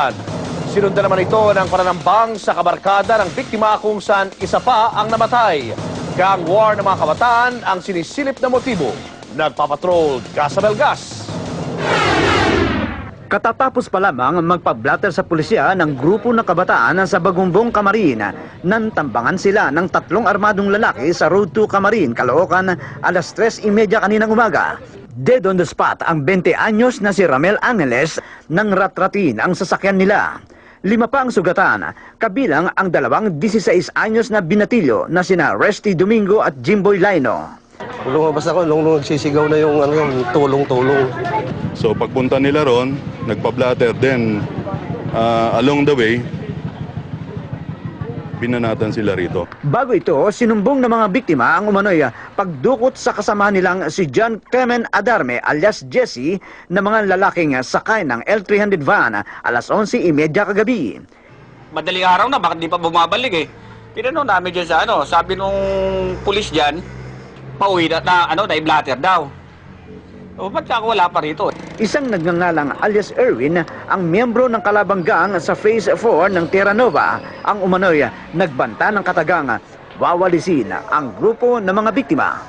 Kabataan. Sinundan naman ito ng pananambang sa kabarkada ng biktima kung saan isa pa ang namatay. Gang war ng mga kabataan ang sinisilip na motibo. Nagpapatrol Gasabel Gas. Katatapos pa lamang magpa-blatter sa pulisya ng grupo ng kabataan sa Bagumbong, Camarin, nantambangan sila ng 3 armadong lalaki sa Road to Camarin, Caloocan, alas 3:30 kaninang umaga. Dead on the spot ang 20 anyos na si Ramel Angeles nang ratratin ang sasakyan nila. 5 pa ang sugatan, kabilang ang 2 16 anyos na binatilyo na sina Resty Domingo at Jimboy Laino. Lumabas ako nung nagsisigaw na yung tulong-tulong. So pagpunta nila ron, nagpa-blatter din. Along the way, binanatan sila rito. Bago ito, sinumbong ng mga biktima ang umano'y pagdukot sa kasama nilang si John Clemen Adarme alias Jesse na mga lalaking sakay ng L300 van alas 11:30 kagabi. Madaling araw na, bakit di pa bumabalik eh? Pinano namin dyan sa sabi nung pulis dyan, pauwi na i-blatter daw. O, ba't ako wala pa rito? Isang nagngangalang alias Erwin ang miyembro ng kalabang gang sa Phase 4 ng Terra Nova ang umano'y nagbanta ng katagang wawalisin ang grupo ng mga biktima.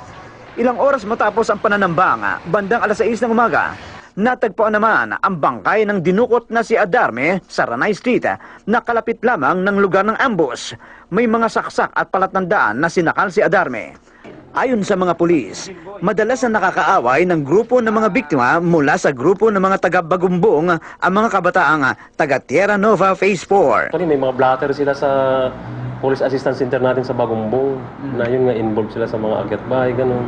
Ilang oras matapos ang pananambang, bandang alas 6 ng umaga, natagpuan naman ang bangkay ng dinukot na si Adarme sa Ranay Street na kalapit lamang ng lugar ng ambush. May mga saksak at palatandaan na sinakal si Adarme. Ayon sa mga pulis, madalas na nakakaaway ng grupo ng mga biktima mula sa grupo ng mga taga-Bagumbong ang mga kabataang taga-Terra Nova Phase 4. Actually, may mga blatter sila sa Police Assistance Center natin sa Bagumbong. Na yun nga, involved sila sa mga agyat bahay, ganun.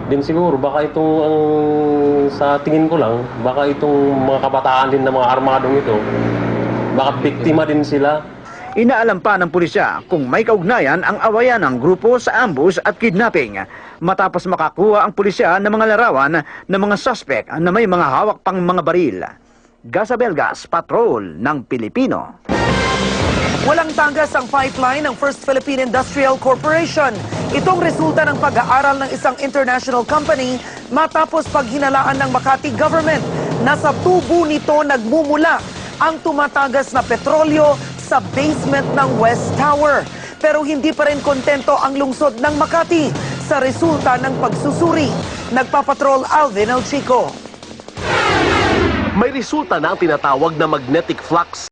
Din siguro, baka sa tingin ko lang, baka itong mga kabataan din ng mga armadong ito, baka biktima din sila. Inaalam pa ng pulisya kung may kaugnayan ang awayan ng grupo sa ambush at kidnapping matapos makakuha ang pulisya ng mga larawan ng mga suspect na may mga hawak pang mga baril. Gasabel Gas, Patrol ng Pilipino. Walang tanggas ang pipeline ng First Philippine Industrial Corporation. Itong resulta ng pag-aaral ng isang international company matapos paghinalaan ng Makati government. Nasa tubo nito nagmumula ang tumatagas na petrolyo sa basement ng West Tower. Pero hindi pa rin kontento ang lungsod ng Makati sa resulta ng pagsusuri. Nagpapatrol Alvin El Chico. May resulta na ang tinatawag na magnetic flux